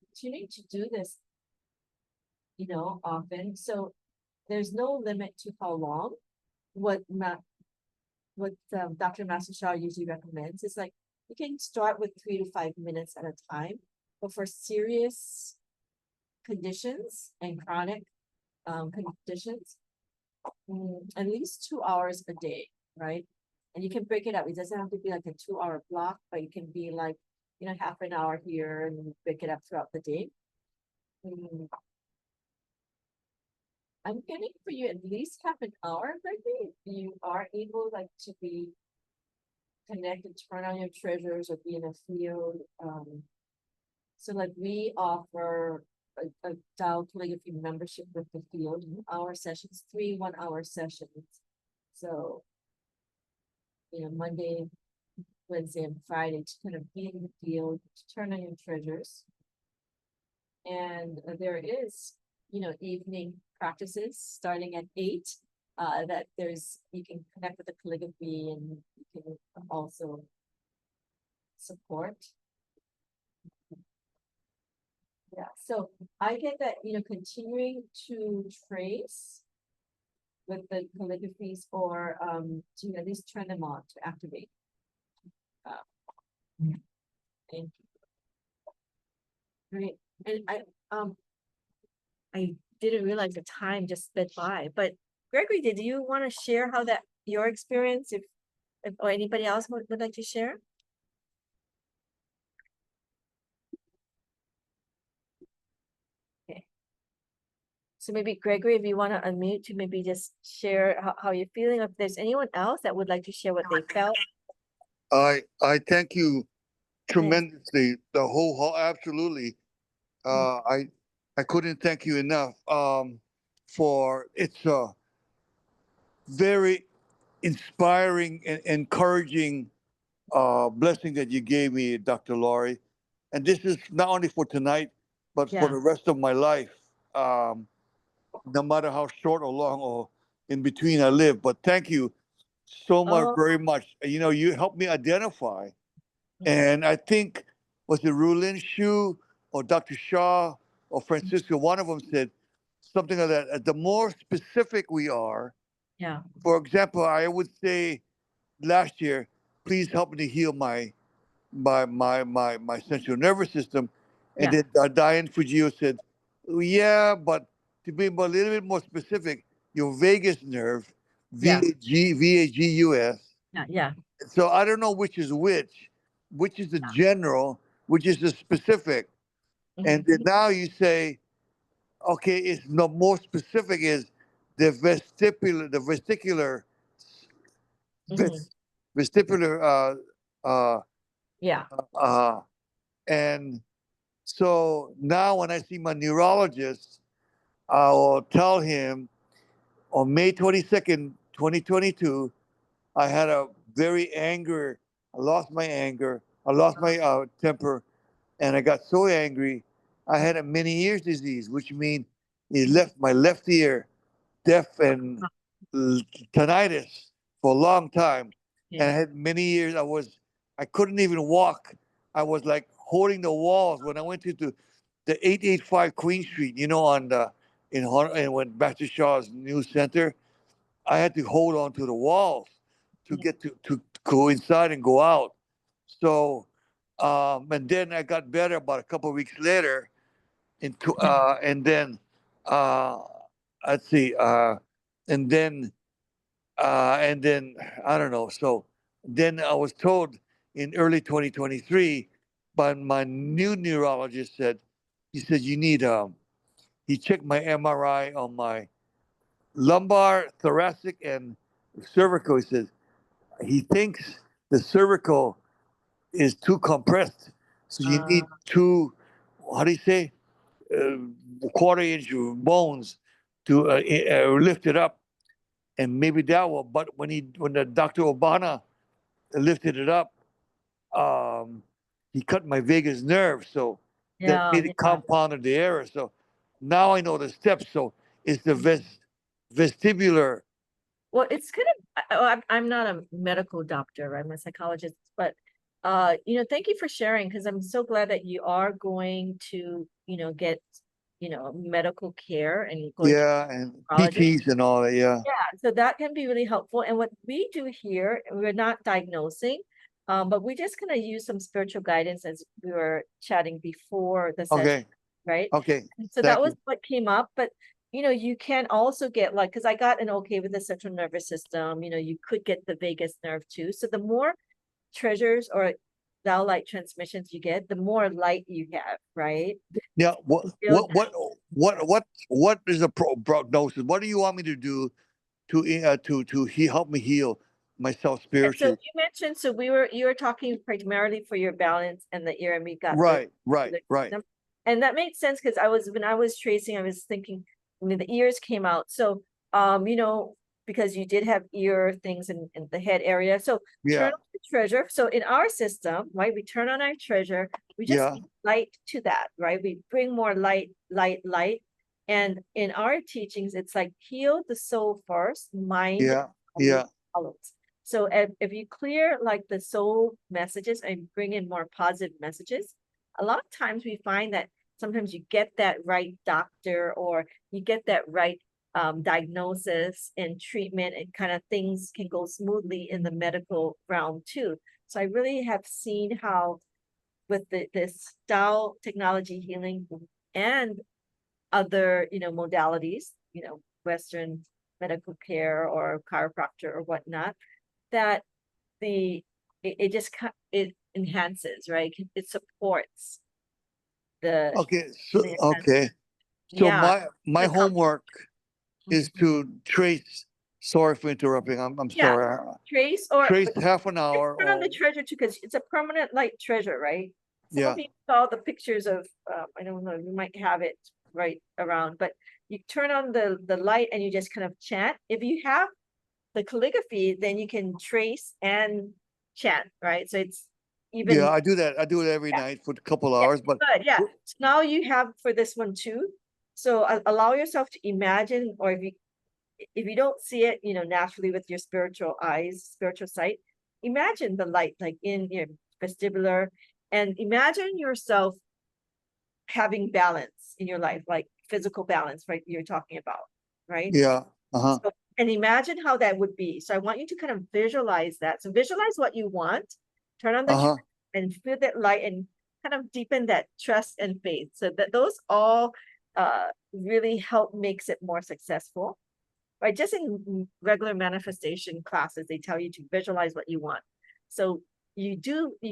continuing to do this, you know, often. So there's no limit to how long. What Dr. Master Shah usually recommends is like you can start with 3 to 5 minutes at a time, but for serious conditions and chronic conditions, at least 2 hours a day, right? And you can break it up. It doesn't have to be like a 2-hour block, but you can be like, you know, half an hour here and break it up throughout the day. I'm getting for you at least half an hour, maybe, if you are able like to be connected, turn on your treasures or be in a field. So like we offer a Tao Calligraphy membership with the field, hour sessions, 3 1-hour sessions. So, you know, Monday, Wednesday, and Friday to kind of be in the field, to turn on your treasures. And there is, you know, evening practices starting at 8. That you can connect with the calligraphy and you can also support. Yeah, so I get that, you know, continuing to trace with the calligraphies or to at least turn them on to activate. Thank you. Right. And I didn't realize the time just sped by, but Gregory, did you want to share how that your experience, if or anybody else would like to share? Okay. So maybe Gregory, if you want to unmute to maybe just share how you're feeling, if there's anyone else that would like to share what they felt. I thank you tremendously. The whole absolutely. I couldn't thank you enough. For it's a very inspiring and encouraging blessing that you gave me, Dr. Laurie. And this is not only for tonight, but for Yeah. the rest of my life. No matter how short or long or in between I live. But thank you so much, Oh, very much. You know, you helped me identify. And I think, was it Rulin Shu or Dr. Shaw or Francisco? One of them said something like that. The more specific we are, yeah. for example, I would say last year, please help me to heal my central nervous system. And Yeah. then Diane Fujio said, "Oh, yeah, but to be a little bit more specific, your vagus nerve, Yeah. VAGUS. Yeah. Yeah. So I don't know which is the general, which is the specific. And then Mhm. now you say, okay, it's no more specific is the Mhm. vestibular, uh, Yeah. uh, and so now when I see my neurologist, I will tell him on May 22nd, 2022, I had a very anger. I lost my anger. I lost my temper, and I got so angry. I had a many ears disease, which means it left my left ear deaf and tinnitus for a long time. And I Yeah. had many years. I couldn't even walk. I was like holding the walls when I went to the 885 Queen Street. You know, on the and when Baxter Shaw's new center, I had to hold on to the walls to Yeah. get to go inside and go out. So, and then I got better about a couple of weeks later. And then, uh, let's see, and then I don't know. So then I was told in early 2023 by my new neurologist he said, you need, he checked my MRI on my lumbar, thoracic, and cervical. He says he thinks the cervical is too compressed. So you Uh, need two, how do you say, uh, quarter-inch bones to lift it up. And maybe that will, but when the Dr. Obana lifted it up, um, he cut my vagus nerve. So that yeah. made it Yeah. compounded the error. So now I know the steps. So it's the vestibular. Well, it's kind of, I'm not a medical doctor, I'm a psychologist, but thank you for sharing because I'm so glad that you are going to, get, medical care and you're going to Yeah, and a neurologist. PTs and all that. Yeah. Yeah, so that can be really helpful. And what we do here, we're not diagnosing, but we're just gonna use some spiritual guidance as we were chatting before the session, Okay. right? Okay. And so that Thank was you. what came up, but you can also get like, because I got an okay with the central nervous system, you could get the vagus nerve too. So the more treasures or thou light transmissions you get, the more light you have, right? Yeah. You feel that. What is the prognosis? What do you want me to do to help me heal myself And so spiritually? you mentioned, so you were talking primarily for your balance and the ear, and we got the Right. and that made sense because when I was tracing, I was thinking, the ears came out. So, because you did have ear things in the head area. So turn Yeah. on the treasure. So in our system, right, we turn on our treasure. We just Yeah. add light to that, right? We bring more light. And in our teachings, it's like heal the soul first, mind, Yeah. body Yeah. follows. So if you clear like the soul messages and bring in more positive messages, a lot of times we find that sometimes you get that right doctor or you get that right diagnosis and treatment, and kind of things can go smoothly in the medical realm too. So I really have seen how with this Tao technology healing and other, modalities, Western medical care or chiropractor or whatnot, that it just it enhances, right? It supports the Okay. healing and Okay. So yeah, my the com- homework is to trace. Sorry for interrupting. I'm yeah, sorry. trace or Trace half an hour. turn on the Or, treasure too, because it's a permanent light treasure, right? Some yeah. of you saw the pictures of, I don't know, you might have it right around, but you turn on the light and you just kind of chant. If you have the calligraphy, then you can trace and chant, right? So it's even, Yeah, I do that. I do it every yeah, night for a couple yeah, hours. But good, yeah. So now you have for this one too. So allow yourself to imagine, or if you don't see it, naturally with your spiritual eyes, spiritual sight, imagine the light like in your vestibular, and imagine yourself having balance in your life, like physical balance, right? You're talking about, right? yeah. Uh-huh. So, and imagine how that would be. So I want you to kind of visualize that. So visualize what you want, turn on the Uh-huh. and feel that light and kind of deepen that trust and faith. So that those all really help makes it more successful. Right, just in regular manifestation classes, they tell you to visualize what you want. So you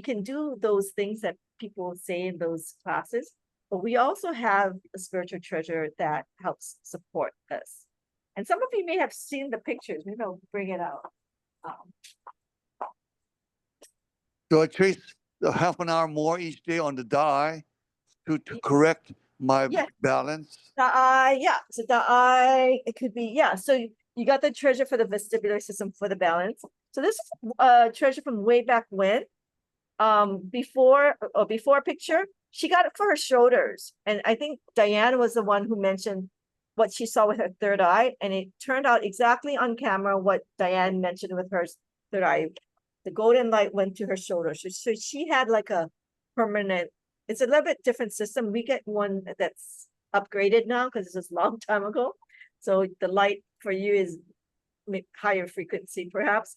can do those things that people say in those classes, but we also have a spiritual treasure that helps support this. And some of you may have seen the pictures. Maybe I'll bring it out. So I trace half an hour more each day on the die to correct my Yeah. balance. The eye, yeah. So the eye, it could be, yeah. So you got the treasure for the vestibular system for the balance. So this is a treasure from way back when. Before picture, she got it for her shoulders. And I think Diane was the one who mentioned what she saw with her third eye. And it turned out exactly on camera what Diane mentioned with her third eye. The golden light went to her shoulder. So she had like a permanent, it's a little bit different system. We get one that's upgraded now because this is a long time ago. So the light for you is higher frequency, perhaps.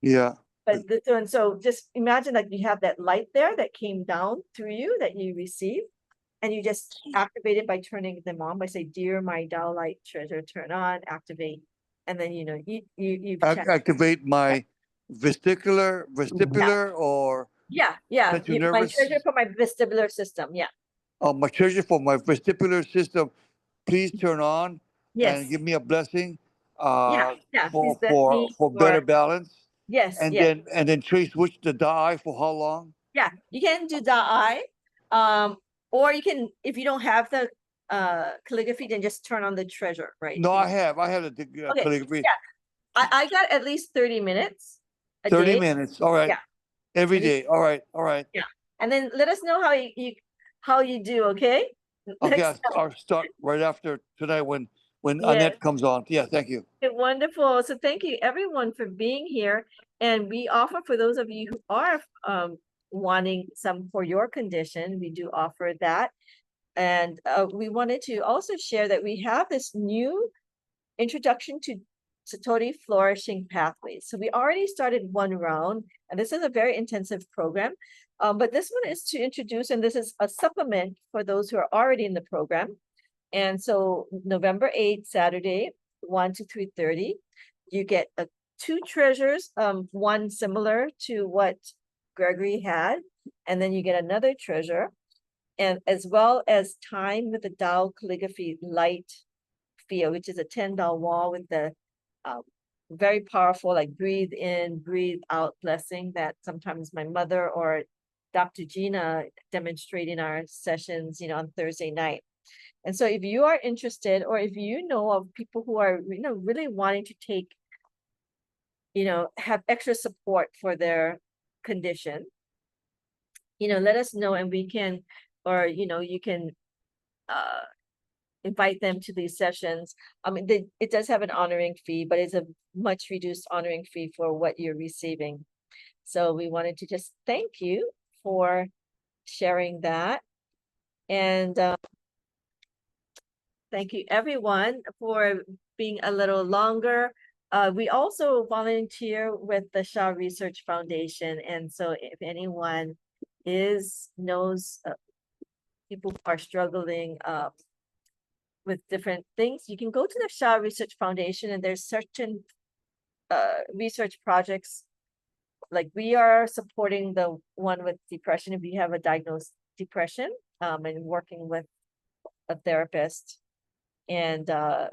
Yeah. But this one, so just imagine like you have that light there that came down through you that you received, and you just activate it by turning them on by say, "Dear my Tao light treasure, turn on, activate," and then you've Activate my vestibular or yeah, central my nervous. treasure for my vestibular system, yeah. My treasure for my vestibular system, please turn on and Yes, give me a blessing yeah, please bless me for better balance. yes, And yes, then trace which the die for how long? yeah. You can do the eye, or you can, if you don't have the calligraphy, then just turn on the treasure, right? No, I have the Okay, calligraphy. yeah. I got at least 30 minutes a 30 day. minutes. All right. Yeah. Every Every- day. All right. All right. Yeah. And then let us know how you do, okay? Okay, Next time. I'll start right after tonight when Yes. Annette comes on. Yeah, thank you. Okay, wonderful. So thank you everyone for being here. And we offer for those of you who are wanting some for your condition, we do offer that. And we wanted to also share that we have this new introduction to Satori flourishing pathways. So we already started one round, and this is a very intensive program. But this one is to introduce, and this is a supplement for those who are already in the program. And so November 8th, Saturday, 1 to 3:30, you get two treasures, one similar to what Gregory had, and then you get another treasure, and as well as time with the Tao Calligraphy light field, which is a 10 Tao wall with the very powerful, like breathe in, breathe out blessing that sometimes my mother or Dr. Gina demonstrate in our sessions, on Thursday night. And so if you are interested, or if you know of people who are, really wanting to take, have extra support for their condition, let us know, and we can, or, you can invite them to these sessions. I mean, it does have an honoring fee, but it's a much reduced honoring fee for what you're receiving. So we wanted to just thank you for sharing that. And Thank you, everyone, for being a little longer. We also volunteer with the Shaw Research Foundation, and so if anyone knows people are struggling with different things, you can go to the Shaw Research Foundation, and there's certain research projects. Like we are supporting the one with depression if you have a diagnosed depression, and working with a therapist. And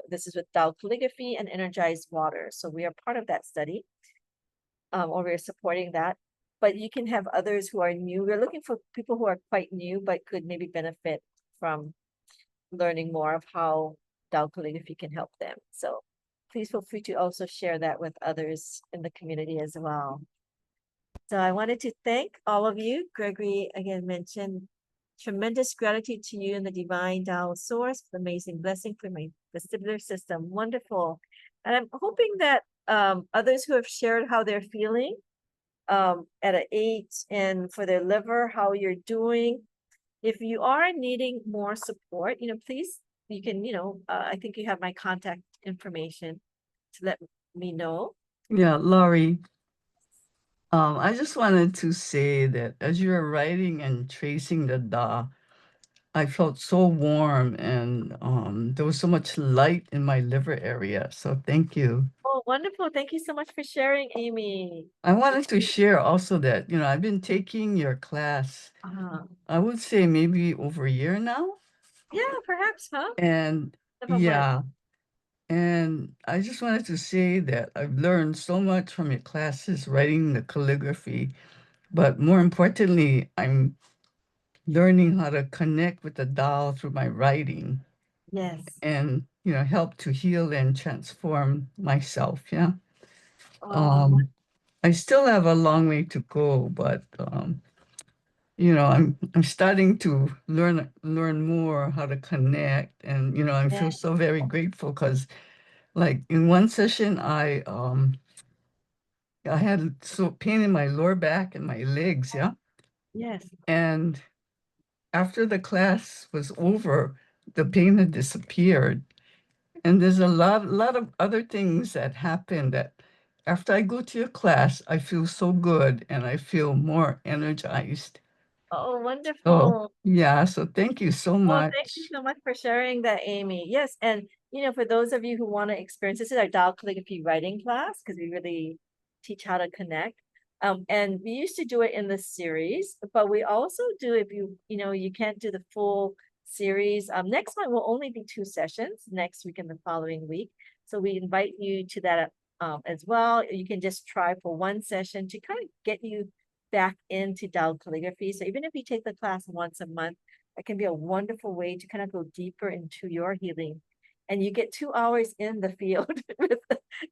this is with Tao Calligraphy and Energized Water. So we are part of that study, or we're supporting that. But you can have others who are new. We're looking for people who are quite new, but could maybe benefit from learning more of how Tao Calligraphy can help them. So please feel free to also share that with others in the community as well. So I wanted to thank all of you. Gregory again mentioned tremendous gratitude to you and the divine Tao source, for the amazing blessing for my vestibular system. Wonderful. And I'm hoping that others who have shared how they're feeling at an 8 and for their liver, how you're doing. If you are needing more support, please, you can, I think you have my contact information to let me know. Yeah, Laurie, I just wanted to say that as you were writing and tracing the Da, I felt so warm, and there was so much light in my liver area. So thank you. Oh, wonderful. Thank you so much for sharing, Amy. I wanted to share also that, I've been taking your class, I would say maybe over a year now. Yeah, perhaps, huh? And Several months. yeah, and I just wanted to say that I've learned so much from your classes, writing the calligraphy, but more importantly, I'm learning how to connect with the Tao through my writing Yes. and, help to heal and transform myself. Yeah. Oh, I still have a long way to go, but I'm starting to learn more how to connect, and I feel so very grateful because, like, in one session, I had so pain in my lower back and my legs, yeah, yes. and after the class was over, the pain had disappeared, and there's a lot of other things that happen that. After I go to your class, I feel so good and I feel more energized. Oh, So, wonderful. yeah, so thank you so Well, thank you much. so much for sharing that, Amy. Yes, and for those of you who want to experience, this is our Tao Calligraphy writing class because we really teach how to connect. And we used to do it in the series, but we also do if you can't do the full series. Next month will only be 2 sessions, next week and the following week. So we invite you to that as well. You can just try for 1 session to kind of get you back into Tao Calligraphy. So even if you take the class once a month, it can be a wonderful way to kind of go deeper into your healing. And you get 2 hours in the field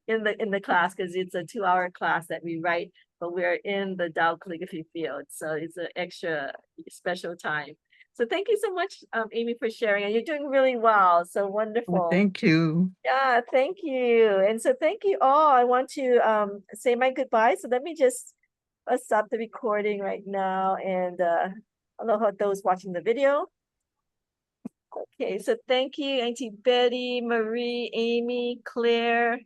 in the class because it's a 2-hour class that we write, but we're in the Tao Calligraphy field. So it's an extra special time. So thank you so much, Amy, for sharing. And you're doing really well. So wonderful. Thank you. Yeah, thank you. And so thank you all. I want to say my goodbye. So let me just stop the recording right now, and aloha those watching the video. Okay, so thank you, Auntie Betty, Marie, Amy, Claire,